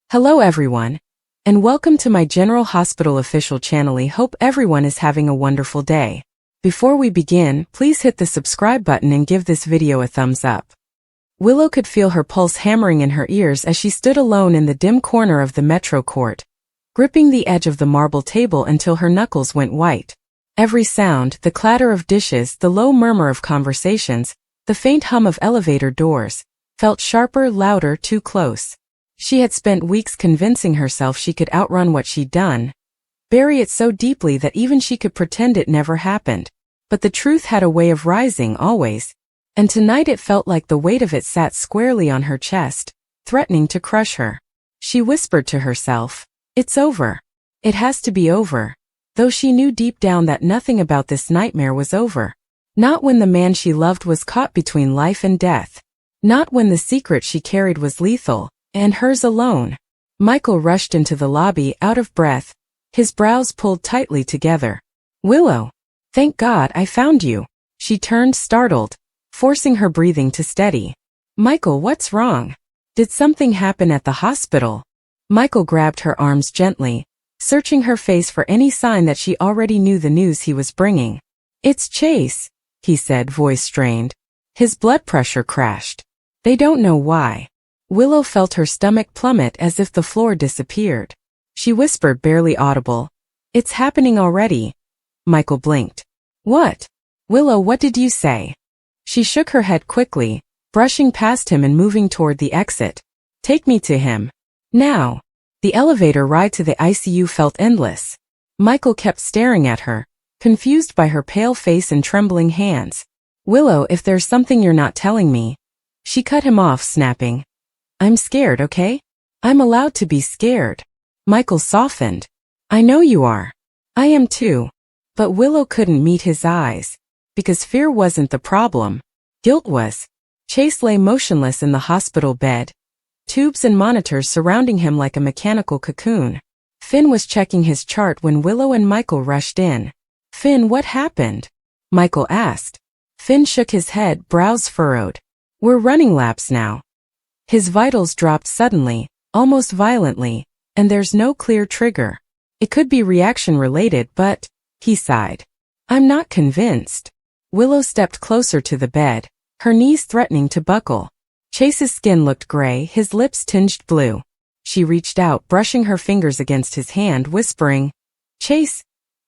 Hello everyone, and welcome to my General Hospital official channel. I hope everyone is having a wonderful day. Before we begin, please hit the subscribe button and give this video a thumbs up. Willow could feel her pulse hammering in her ears as she stood alone in the dim corner of the Metro Court, gripping the edge of the marble table until her knuckles went white. Every sound, the clatter of dishes, the low murmur of conversations, the faint hum of elevator doors, felt sharper, louder, too close. She had spent weeks convincing herself she could outrun what she'd done, bury it so deeply that even she could pretend it never happened. But the truth had a way of rising always, and tonight it felt like the weight of it sat squarely on her chest, threatening to crush her. She whispered to herself, "It's over. It has to be over," though she knew deep down that nothing about this nightmare was over. Not when the man she loved was caught between life and death. Not when the secret she carried was lethal, and hers alone. Michael rushed into the lobby, out of breath, his brows pulled tightly together. "Willow! Thank God I found you." She turned, startled, forcing her breathing to steady. "Michael, what's wrong? Did something happen at the hospital?" Michael grabbed her arms gently, searching her face for any sign that she already knew the news he was bringing. "It's Chase," he said, voice strained. His blood pressure crashed. "They don't know why." Willow felt her stomach plummet as if the floor disappeared. She whispered, barely audible, "It's happening already." Michael blinked. "What? Willow, what did you say?" She shook her head quickly, brushing past him and moving toward the exit. "Take me to him. Now." The elevator ride to the ICU felt endless. Michael kept staring at her, confused by her pale face and trembling hands. "Willow, if there's something you're not telling me." She cut him off, snapping, "I'm scared, okay? I'm allowed to be scared." Michael softened. "I know you are. I am too." But Willow couldn't meet his eyes. Because fear wasn't the problem. Guilt was. Chase lay motionless in the hospital bed, tubes and monitors surrounding him like a mechanical cocoon. Finn was checking his chart when Willow and Michael rushed in. "Finn, what happened?" Michael asked. Finn shook his head, brows furrowed. "We're running laps now." His vitals dropped suddenly, almost violently, and there's no clear trigger. It could be reaction-related, but, he sighed. "I'm not convinced." Willow stepped closer to the bed, her knees threatening to buckle. Chase's skin looked gray, his lips tinged blue. She reached out, brushing her fingers against his hand, whispering, "Chase,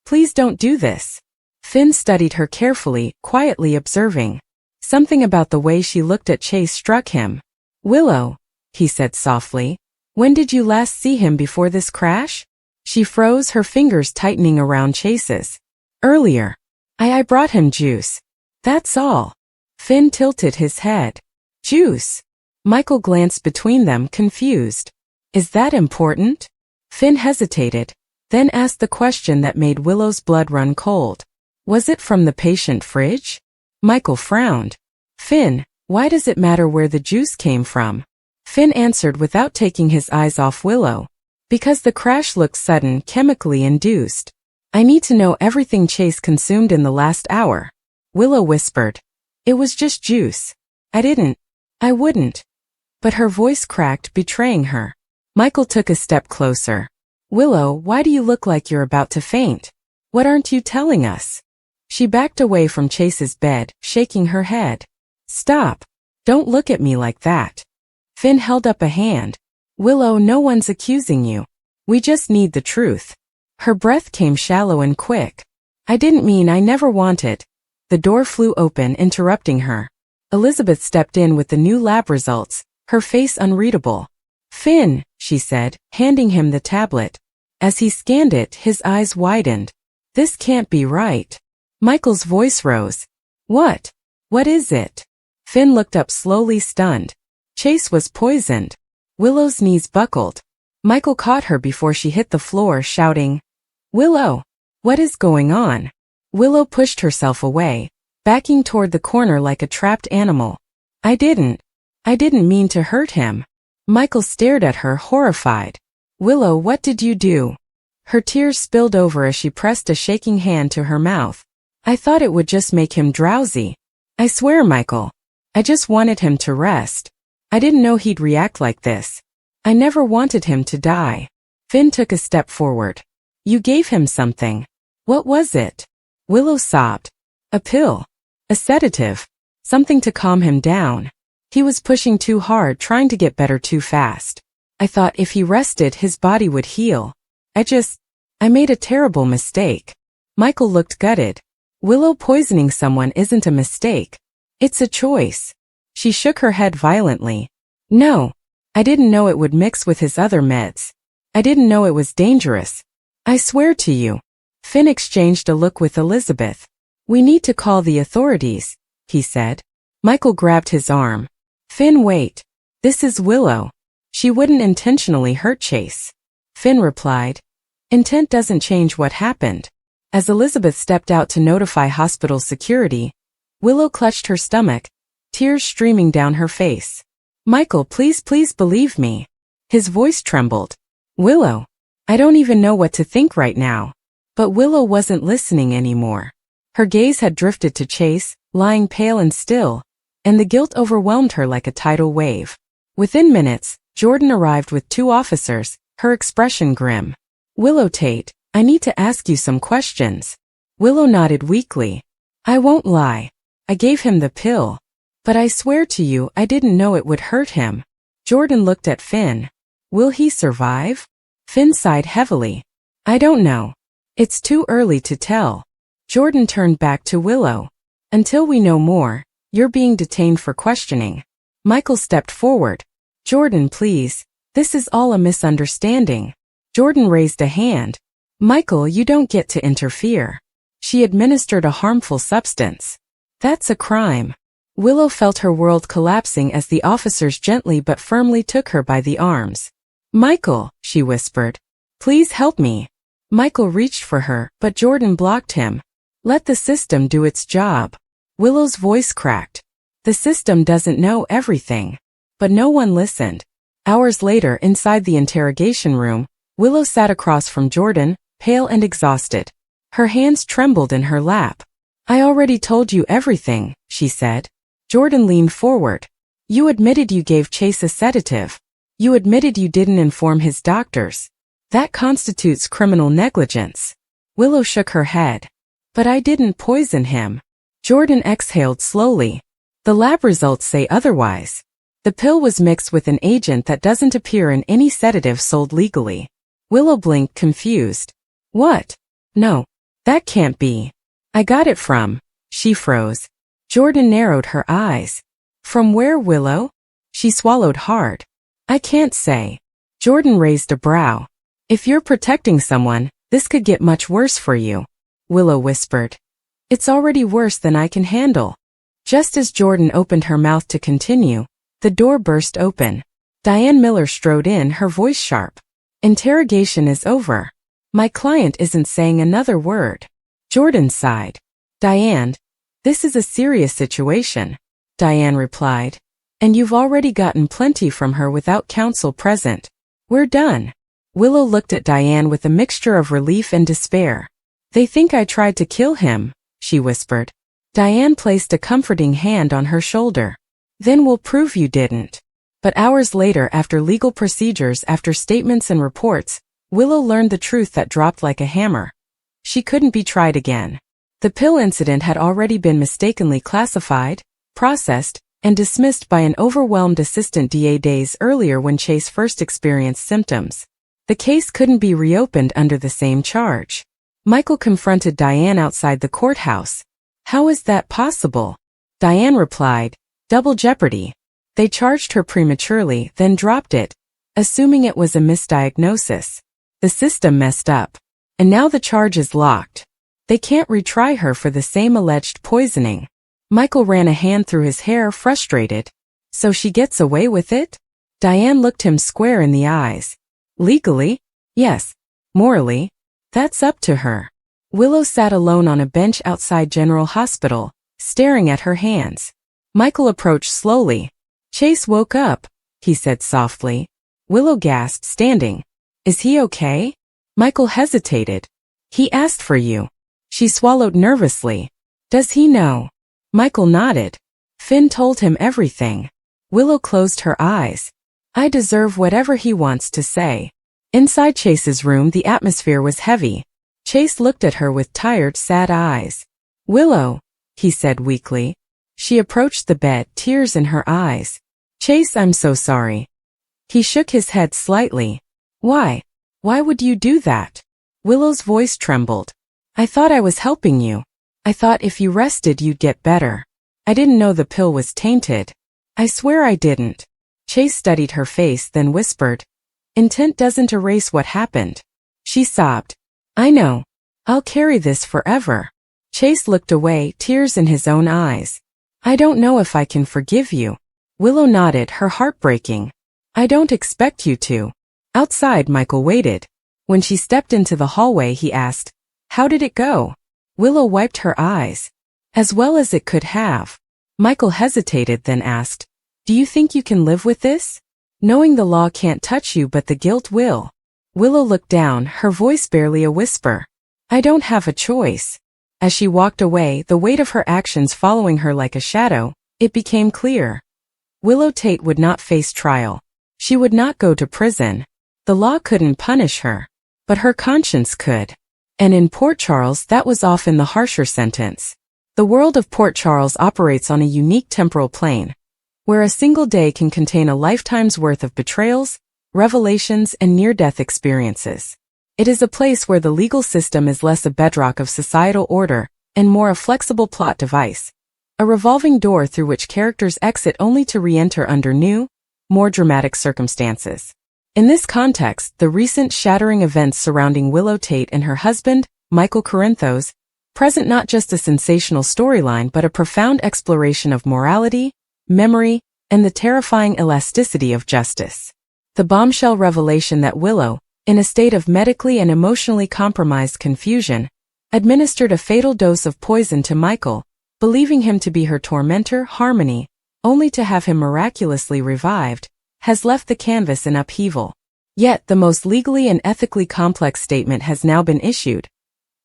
please don't do this." Finn studied her carefully, quietly observing. Something about the way she looked at Chase struck him. "Willow," he said softly, "when did you last see him before this crash?" She froze, her fingers tightening around Chase's. "Earlier. I brought him juice. That's all." Finn tilted his head. "Juice?" Michael glanced between them, confused. "Is that important?" Finn hesitated, then asked the question that made Willow's blood run cold. "Was it from the patient fridge?" Michael frowned. "Finn, why does it matter where the juice came from?" Finn answered without taking his eyes off Willow. "Because the crash looked sudden, chemically induced. I need to know everything Chase consumed in the last hour." Willow whispered, "It was just juice. I wouldn't." But her voice cracked, betraying her. Michael took a step closer. "Willow, why do you look like you're about to faint? What aren't you telling us?" She backed away from Chase's bed, shaking her head. "Stop. Don't look at me like that." Finn held up a hand. "Willow, no one's accusing you. We just need the truth." Her breath came shallow and quick. "I didn't mean I never wanted." The door flew open, interrupting her. Elizabeth stepped in with the new lab results, her face unreadable. "Finn," she said, handing him the tablet. As he scanned it, his eyes widened. "This can't be right." Michael's voice rose. "What? What is it?" Finn looked up slowly, stunned. Chase was poisoned. Willow's knees buckled. Michael caught her before she hit the floor, shouting, "Willow! What is going on?" Willow pushed herself away, backing toward the corner like a trapped animal. I didn't mean to hurt him." Michael stared at her, horrified. "Willow, what did you do?" Her tears spilled over as she pressed a shaking hand to her mouth. "I thought it would just make him drowsy. I swear, Michael. I just wanted him to rest. I didn't know he'd react like this." I never wanted him to die. Finn took a step forward. You gave him something. What was it? Willow sobbed. A pill. A sedative. Something to calm him down. He was pushing too hard, trying to get better too fast. I thought if he rested, his body would heal. I made a terrible mistake. Michael looked gutted. Willow, poisoning someone isn't a mistake. It's a choice. She shook her head violently. No. I didn't know it would mix with his other meds. I didn't know it was dangerous. I swear to you. Finn exchanged a look with Elizabeth. We need to call the authorities, he said. Michael grabbed his arm. Finn, wait. This is Willow. She wouldn't intentionally hurt Chase. Finn replied. Intent doesn't change what happened. As Elizabeth stepped out to notify hospital security, Willow clutched her stomach, tears streaming down her face. Michael, please believe me. His voice trembled. Willow. I don't even know what to think right now. But Willow wasn't listening anymore. Her gaze had drifted to Chase, lying pale and still, and the guilt overwhelmed her like a tidal wave. Within minutes, Jordan arrived with 2 officers, her expression grim. Willow, Tate, I need to ask you some questions. Willow nodded weakly. I won't lie. I gave him the pill. But I swear to you, I didn't know it would hurt him. Jordan looked at Finn. Will he survive? Finn sighed heavily. I don't know. It's too early to tell. Jordan turned back to Willow. Until we know more, you're being detained for questioning. Michael stepped forward. Jordan, please. This is all a misunderstanding. Jordan raised a hand. Michael, you don't get to interfere. She administered a harmful substance. That's a crime. Willow felt her world collapsing as the officers gently but firmly took her by the arms. Michael, she whispered. Please help me. Michael reached for her, but Jordan blocked him. Let the system do its job. Willow's voice cracked. The system doesn't know everything. But no one listened. Hours later, inside the interrogation room, Willow sat across from Jordan, pale and exhausted. Her hands trembled in her lap. I already told you everything, she said. Jordan leaned forward. You admitted you gave Chase a sedative. You admitted you didn't inform his doctors. That constitutes criminal negligence. Willow shook her head. But I didn't poison him. Jordan exhaled slowly. The lab results say otherwise. The pill was mixed with an agent that doesn't appear in any sedative sold legally. Willow blinked, confused. What? No. That can't be. I got it from. She froze. Jordan narrowed her eyes. From where, Willow? She swallowed hard. I can't say. Jordan raised a brow. If you're protecting someone, this could get much worse for you. Willow whispered. It's already worse than I can handle. Just as Jordan opened her mouth to continue, the door burst open. Diane Miller strode in, her voice sharp. Interrogation is over. My client isn't saying another word. Jordan sighed. Diane, this is a serious situation. Diane replied. And you've already gotten plenty from her without counsel present. We're done. Willow looked at Diane with a mixture of relief and despair. They think I tried to kill him, she whispered. Diane placed a comforting hand on her shoulder. Then we'll prove you didn't. But hours later, after legal procedures, after statements and reports, Willow learned the truth that dropped like a hammer. She couldn't be tried again. The pill incident had already been mistakenly classified, processed, and dismissed by an overwhelmed assistant DA days earlier when Chase first experienced symptoms. The case couldn't be reopened under the same charge. Michael confronted Diane outside the courthouse. How is that possible? Diane replied, double jeopardy. They charged her prematurely, then dropped it, assuming it was a misdiagnosis. The system messed up. And now the charge is locked. They can't retry her for the same alleged poisoning. Michael ran a hand through his hair, frustrated. So she gets away with it? Diane looked him square in the eyes. Legally? Yes. Morally? That's up to her. Willow sat alone on a bench outside General Hospital, staring at her hands. Michael approached slowly. Chase woke up, he said softly. Willow gasped, standing. Is he okay? Michael hesitated. He asked for you. She swallowed nervously. Does he know? Michael nodded. Finn told him everything. Willow closed her eyes. I deserve whatever he wants to say. Inside Chase's room, the atmosphere was heavy. Chase looked at her with tired, sad eyes. Willow, he said weakly. She approached the bed, tears in her eyes. Chase, I'm so sorry. He shook his head slightly. Why? Why would you do that? Willow's voice trembled. I thought I was helping you. I thought if you rested you'd get better. I didn't know the pill was tainted. I swear I didn't. Chase studied her face, then whispered. Intent doesn't erase what happened. She sobbed. I know. I'll carry this forever. Chase looked away, tears in his own eyes. I don't know if I can forgive you. Willow nodded, her heart breaking. I don't expect you to. Outside, Michael waited. When she stepped into the hallway, he asked, How did it go? Willow wiped her eyes. As well as it could have. Michael hesitated, then asked, Do you think you can live with this? Knowing the law can't touch you but the guilt will. Willow looked down, her voice barely a whisper. I don't have a choice. As she walked away, the weight of her actions following her like a shadow, it became clear. Willow Tate would not face trial. She would not go to prison. The law couldn't punish her. But her conscience could. And in Port Charles, that was often the harsher sentence. The world of Port Charles operates on a unique temporal plane, where a single day can contain a lifetime's worth of betrayals, revelations, and near-death experiences. It is a place where the legal system is less a bedrock of societal order and more a flexible plot device, a revolving door through which characters exit only to re-enter under new, more dramatic circumstances. In this context, the recent shattering events surrounding Willow Tate and her husband, Michael Corinthos, present not just a sensational storyline but a profound exploration of morality, memory, and the terrifying elasticity of justice. The bombshell revelation that Willow, in a state of medically and emotionally compromised confusion, administered a fatal dose of poison to Michael, believing him to be her tormentor, Harmony, only to have him miraculously revived, has left the canvas in upheaval. Yet the most legally and ethically complex statement has now been issued.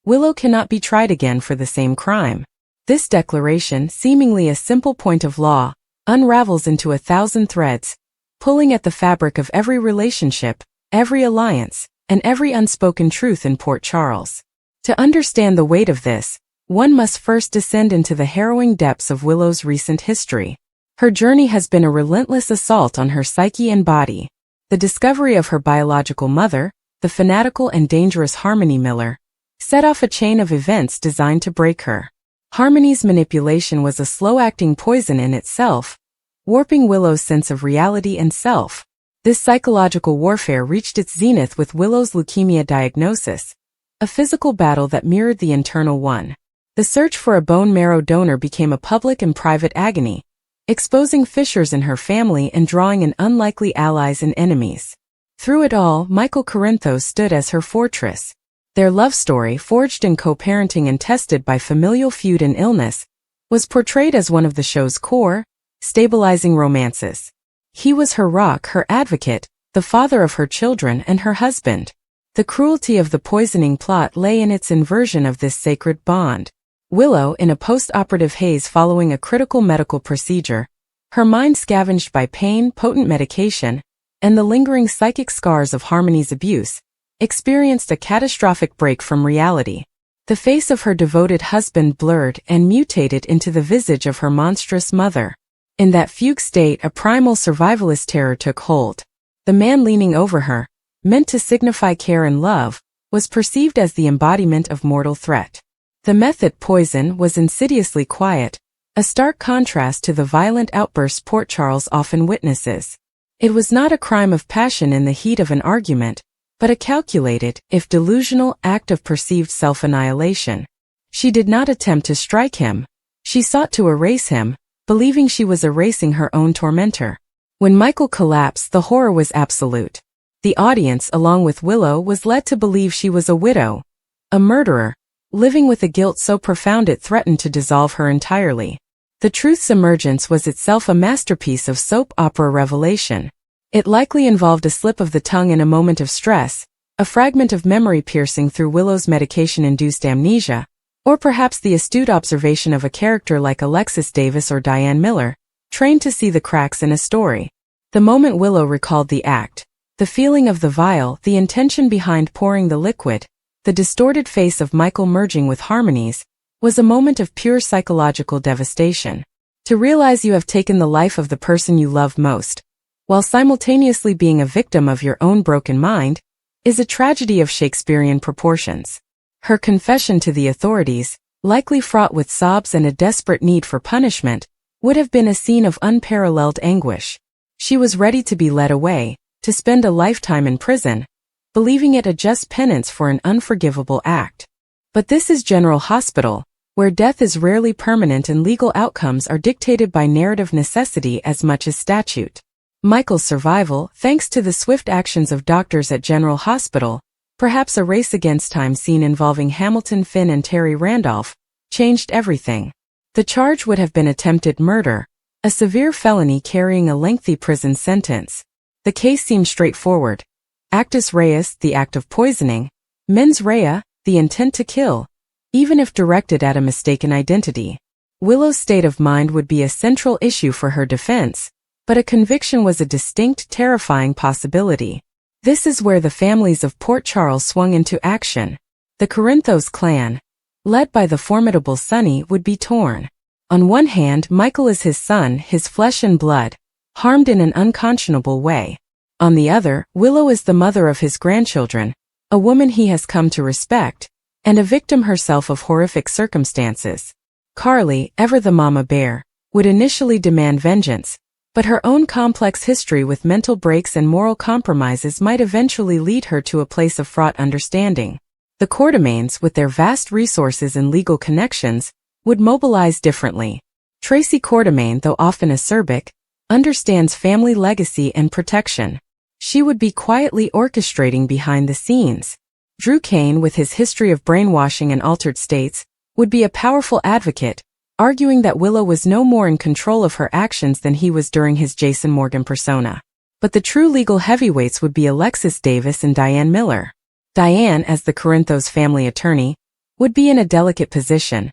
Willow cannot be tried again for the same crime. This declaration, seemingly a simple point of law, unravels into 1,000 threads, pulling at the fabric of every relationship, every alliance, and every unspoken truth in Port Charles. To understand the weight of this, one must first descend into the harrowing depths of Willow's recent history. Her journey has been a relentless assault on her psyche and body. The discovery of her biological mother, the fanatical and dangerous Harmony Miller, set off a chain of events designed to break her. Harmony's manipulation was a slow-acting poison in itself, warping Willow's sense of reality and self. This psychological warfare reached its zenith with Willow's leukemia diagnosis, a physical battle that mirrored the internal one. The search for a bone marrow donor became a public and private agony, exposing fissures in her family and drawing in unlikely allies and enemies. Through it all, Michael Corinthos stood as her fortress. Their love story, forged in co-parenting and tested by familial feud and illness, was portrayed as one of the show's core, stabilizing romances. He was her rock, her advocate, the father of her children and her husband. The cruelty of the poisoning plot lay in its inversion of this sacred bond. Willow, in a post-operative haze following a critical medical procedure, her mind scavenged by pain, potent medication, and the lingering psychic scars of Harmony's abuse, experienced a catastrophic break from reality. The face of her devoted husband blurred and mutated into the visage of her monstrous mother. In that fugue state, a primal survivalist terror took hold. The man leaning over her, meant to signify care and love, was perceived as the embodiment of mortal threat. The method, poison, was insidiously quiet, a stark contrast to the violent outbursts Port Charles often witnesses. It was not a crime of passion in the heat of an argument, but a calculated, if delusional, act of perceived self-annihilation. She did not attempt to strike him. She sought to erase him, believing she was erasing her own tormentor. When Michael collapsed, the horror was absolute. The audience, along with Willow, was led to believe she was a widow, a murderer, living with a guilt so profound it threatened to dissolve her entirely. The truth's emergence was itself a masterpiece of soap opera revelation. It likely involved a slip of the tongue in a moment of stress, a fragment of memory piercing through Willow's medication-induced amnesia, or perhaps the astute observation of a character like Alexis Davis or Diane Miller, trained to see the cracks in a story. The moment Willow recalled the act, the feeling of the vial, the intention behind pouring the liquid, the distorted face of Michael merging with Harmony's, was a moment of pure psychological devastation. To realize you have taken the life of the person you love most, while simultaneously being a victim of your own broken mind, is a tragedy of Shakespearean proportions. Her confession to the authorities, likely fraught with sobs and a desperate need for punishment, would have been a scene of unparalleled anguish. She was ready to be led away, to spend a lifetime in prison, believing it a just penance for an unforgivable act. But this is General Hospital, where death is rarely permanent and legal outcomes are dictated by narrative necessity as much as statute. Michael's survival, thanks to the swift actions of doctors at General Hospital, perhaps a race against time scene involving Hamilton Finn and Terry Randolph, changed everything. The charge would have been attempted murder, a severe felony carrying a lengthy prison sentence. The case seemed straightforward. Actus reus, the act of poisoning; mens rea, the intent to kill, even if directed at a mistaken identity. Willow's state of mind would be a central issue for her defense, but a conviction was a distinct, terrifying possibility. This is where the families of Port Charles swung into action. The Corinthos clan, led by the formidable Sonny, would be torn. On one hand, Michael is his son, his flesh and blood, harmed in an unconscionable way. On the other, Willow is the mother of his grandchildren, a woman he has come to respect, and a victim herself of horrific circumstances. Carly, ever the mama bear, would initially demand vengeance, but her own complex history with mental breaks and moral compromises might eventually lead her to a place of fraught understanding. The Quartermaines, with their vast resources and legal connections, would mobilize differently. Tracy Quartermaine, though often acerbic, understands family legacy and protection. She would be quietly orchestrating behind the scenes. Drew Kane, with his history of brainwashing and altered states, would be a powerful advocate, arguing that Willow was no more in control of her actions than he was during his Jason Morgan persona. But the true legal heavyweights would be Alexis Davis and Diane Miller. Diane, as the Corinthos family attorney, would be in a delicate position,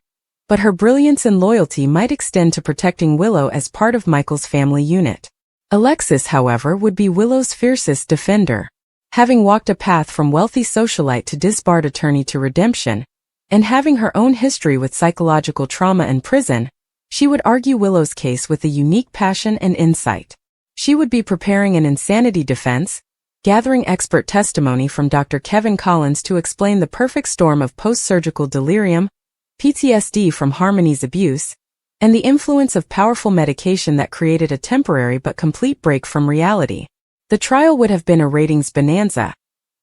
but her brilliance and loyalty might extend to protecting Willow as part of Michael's family unit. Alexis, however, would be Willow's fiercest defender. Having walked a path from wealthy socialite to disbarred attorney to redemption, and having her own history with psychological trauma and prison, she would argue Willow's case with a unique passion and insight. She would be preparing an insanity defense, gathering expert testimony from Dr. Kevin Collins to explain the perfect storm of post-surgical delirium, PTSD from Harmony's abuse, and the influence of powerful medication that created a temporary but complete break from reality. The trial would have been a ratings bonanza,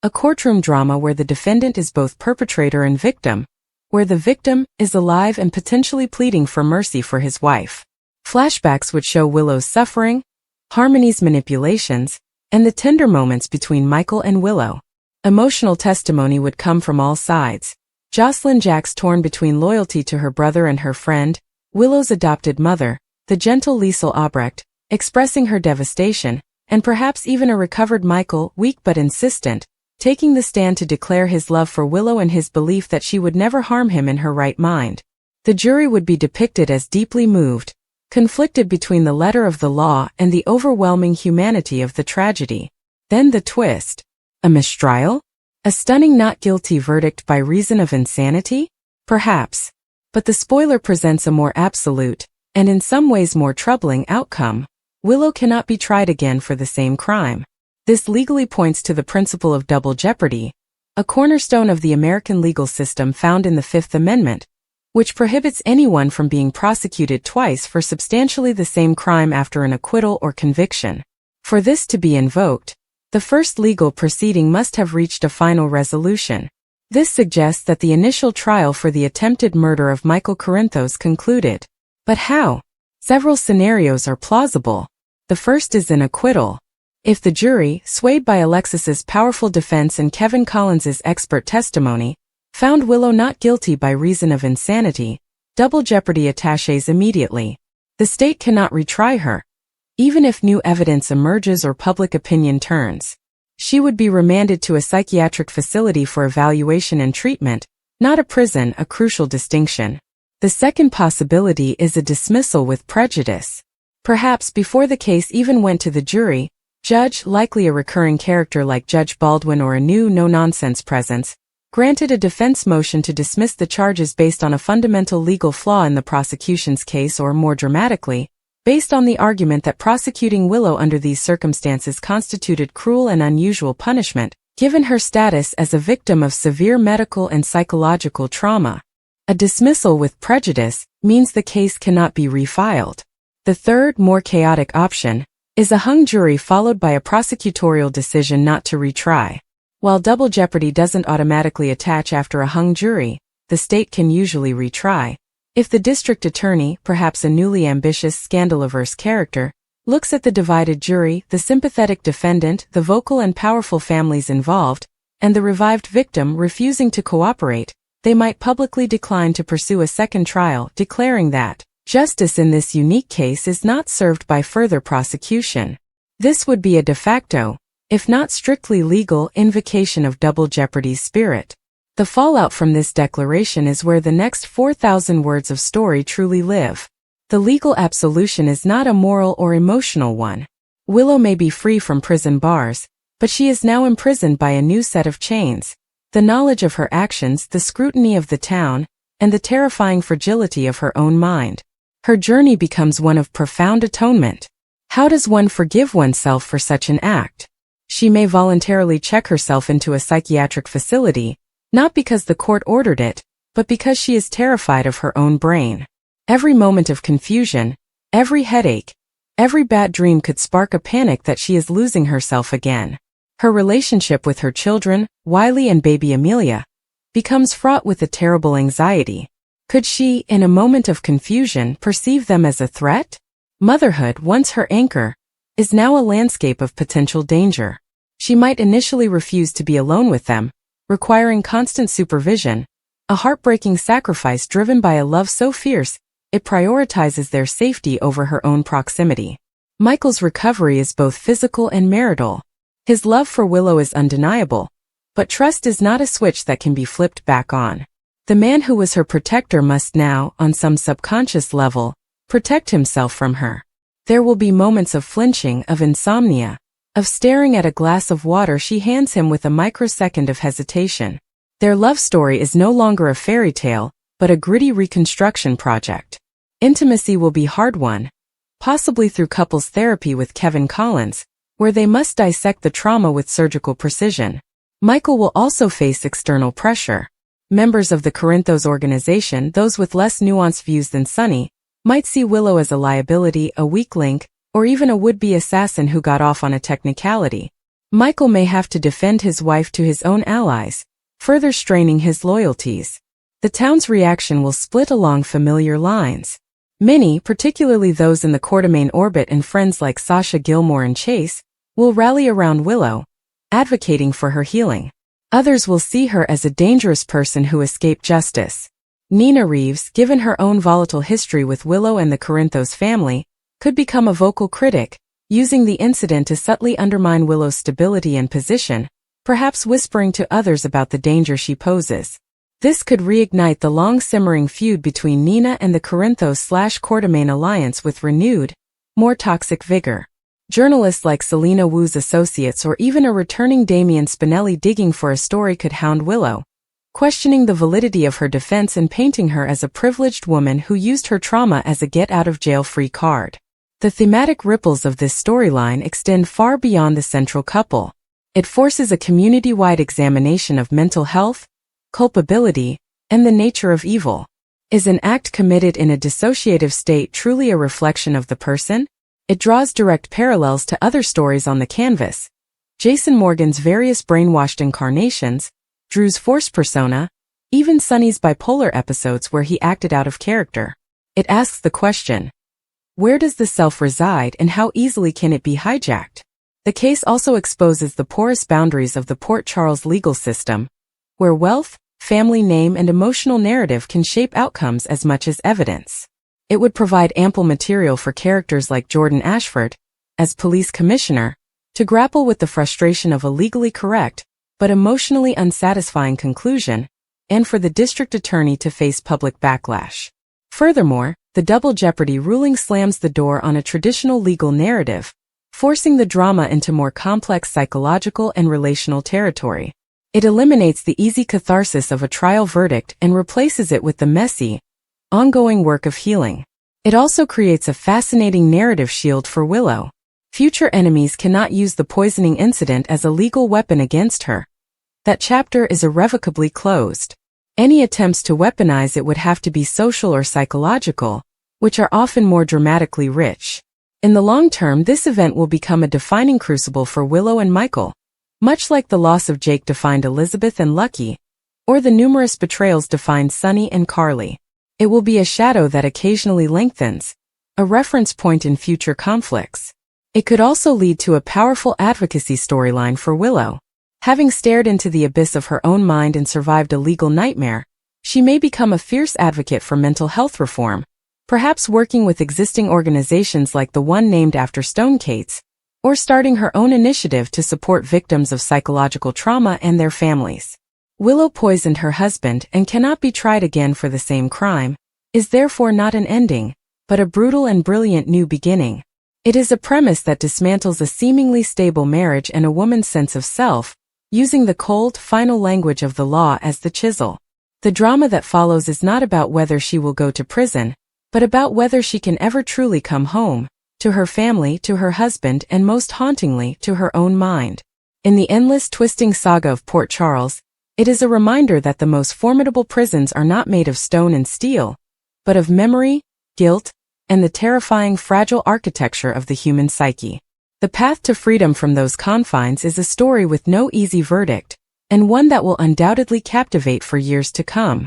a courtroom drama where the defendant is both perpetrator and victim, where the victim is alive and potentially pleading for mercy for his wife. Flashbacks would show Willow's suffering, Harmony's manipulations, and the tender moments between Michael and Willow. Emotional testimony would come from all sides. Jocelyn Jacks torn between loyalty to her brother and her friend, Willow's adopted mother, the gentle Liesl Albrecht, expressing her devastation, and perhaps even a recovered Michael, weak but insistent, taking the stand to declare his love for Willow and his belief that she would never harm him in her right mind. The jury would be depicted as deeply moved, conflicted between the letter of the law and the overwhelming humanity of the tragedy. Then the twist. A mistrial? A stunning not guilty verdict by reason of insanity? Perhaps. But the spoiler presents a more absolute, and in some ways more troubling outcome. Willow cannot be tried again for the same crime. This legally points to the principle of double jeopardy, a cornerstone of the American legal system found in the Fifth Amendment, which prohibits anyone from being prosecuted twice for substantially the same crime after an acquittal or conviction. For this to be invoked, the first legal proceeding must have reached a final resolution. This suggests that the initial trial for the attempted murder of Michael Corinthos concluded. But how? Several scenarios are plausible. The first is an acquittal. If the jury, swayed by Alexis's powerful defense and Kevin Collins's expert testimony, found Willow not guilty by reason of insanity, double jeopardy attaches immediately. The state cannot retry her, even if new evidence emerges or public opinion turns. She would be remanded to a psychiatric facility for evaluation and treatment, not a prison, a crucial distinction. The second possibility is a dismissal with prejudice. Perhaps before the case even went to the jury, judge, likely a recurring character like Judge Baldwin or a new no-nonsense presence, granted a defense motion to dismiss the charges based on a fundamental legal flaw in the prosecution's case, or more dramatically, based on the argument that prosecuting Willow under these circumstances constituted cruel and unusual punishment, given her status as a victim of severe medical and psychological trauma. A dismissal with prejudice means the case cannot be refiled. The third, more chaotic option is a hung jury followed by a prosecutorial decision not to retry. While double jeopardy doesn't automatically attach after a hung jury, the state can usually retry. If the district attorney, perhaps a newly ambitious, scandal-averse character, looks at the divided jury, the sympathetic defendant, the vocal and powerful families involved, and the revived victim refusing to cooperate, they might publicly decline to pursue a second trial, declaring that justice in this unique case is not served by further prosecution. This would be a de facto, if not strictly legal, invocation of double jeopardy's spirit. The fallout from this declaration is where the next 4,000 words of story truly live. The legal absolution is not a moral or emotional one. Willow may be free from prison bars, but she is now imprisoned by a new set of chains. The knowledge of her actions, the scrutiny of the town, and the terrifying fragility of her own mind. Her journey becomes one of profound atonement. How does one forgive oneself for such an act? She may voluntarily check herself into a psychiatric facility, not because the court ordered it, but because she is terrified of her own brain. Every moment of confusion, every headache, every bad dream could spark a panic that she is losing herself again. Her relationship with her children, Wiley and baby Amelia, becomes fraught with a terrible anxiety. Could she, in a moment of confusion, perceive them as a threat? Motherhood, once her anchor, is now a landscape of potential danger. She might initially refuse to be alone with them, requiring constant supervision, a heartbreaking sacrifice driven by a love so fierce, it prioritizes their safety over her own proximity. Michael's recovery is both physical and marital. His love for Willow is undeniable, but trust is not a switch that can be flipped back on. The man who was her protector must now, on some subconscious level, protect himself from her. There will be moments of flinching, of insomnia, of staring at a glass of water she hands him with a microsecond of hesitation. Their love story is no longer a fairy tale, but a gritty reconstruction project. Intimacy will be hard-won, possibly through couples therapy with Kevin Collins, where they must dissect the trauma with surgical precision. Michael will also face external pressure. Members of the Corinthos organization, those with less nuanced views than Sunny, might see Willow as a liability, a weak link, or even a would-be assassin who got off on a technicality. Michael may have to defend his wife to his own allies, further straining his loyalties. The town's reaction will split along familiar lines. Many, particularly those in the Quartermain orbit and friends like Sasha Gilmore and Chase, will rally around Willow, advocating for her healing. Others will see her as a dangerous person who escaped justice. Nina Reeves, given her own volatile history with Willow and the Corinthos family, could become a vocal critic, using the incident to subtly undermine Willow's stability and position, perhaps whispering to others about the danger she poses. This could reignite the long-simmering feud between Nina and the Corinthos/Quartermain alliance with renewed, more toxic vigor. Journalists like Selena Wu's associates or even a returning Damian Spinelli digging for a story could hound Willow, questioning the validity of her defense and painting her as a privileged woman who used her trauma as a get-out-of-jail-free card. The thematic ripples of this storyline extend far beyond the central couple. It forces a community-wide examination of mental health, culpability, and the nature of evil. Is an act committed in a dissociative state truly a reflection of the person? It draws direct parallels to other stories on the canvas. Jason Morgan's various brainwashed incarnations, Drew's forced persona, even Sunny's bipolar episodes where he acted out of character. It asks the question, where does the self reside and how easily can it be hijacked? The case also exposes the porous boundaries of the Port Charles legal system, where wealth, family name, and emotional narrative can shape outcomes as much as evidence. It would provide ample material for characters like Jordan Ashford, as police commissioner, to grapple with the frustration of a legally correct, but emotionally unsatisfying conclusion, and for the district attorney to face public backlash. Furthermore, the double Jeopardy ruling slams the door on a traditional legal narrative, forcing the drama into more complex psychological and relational territory. It eliminates the easy catharsis of a trial verdict and replaces it with the messy, ongoing work of healing. It also creates a fascinating narrative shield for Willow. Future enemies cannot use the poisoning incident as a legal weapon against her. That chapter is irrevocably closed. Any attempts to weaponize it would have to be social or psychological, which are often more dramatically rich. In the long term, this event will become a defining crucible for Willow and Michael, much like the loss of Jake defined Elizabeth and Lucky, or the numerous betrayals defined Sunny and Carly. It will be a shadow that occasionally lengthens, a reference point in future conflicts. It could also lead to a powerful advocacy storyline for Willow. Having stared into the abyss of her own mind and survived a legal nightmare, she may become a fierce advocate for mental health reform, perhaps working with existing organizations like the one named after Stonecates, or starting her own initiative to support victims of psychological trauma and their families. Willow poisoned her husband and cannot be tried again for the same crime, is therefore not an ending, but a brutal and brilliant new beginning. It is a premise that dismantles a seemingly stable marriage and a woman's sense of self, using the cold, final language of the law as the chisel. The drama that follows is not about whether she will go to prison, but about whether she can ever truly come home, to her family, to her husband, and most hauntingly, to her own mind. In the endless twisting saga of Port Charles, it is a reminder that the most formidable prisons are not made of stone and steel, but of memory, guilt, and the terrifying fragile architecture of the human psyche. The path to freedom from those confines is a story with no easy verdict, and one that will undoubtedly captivate for years to come.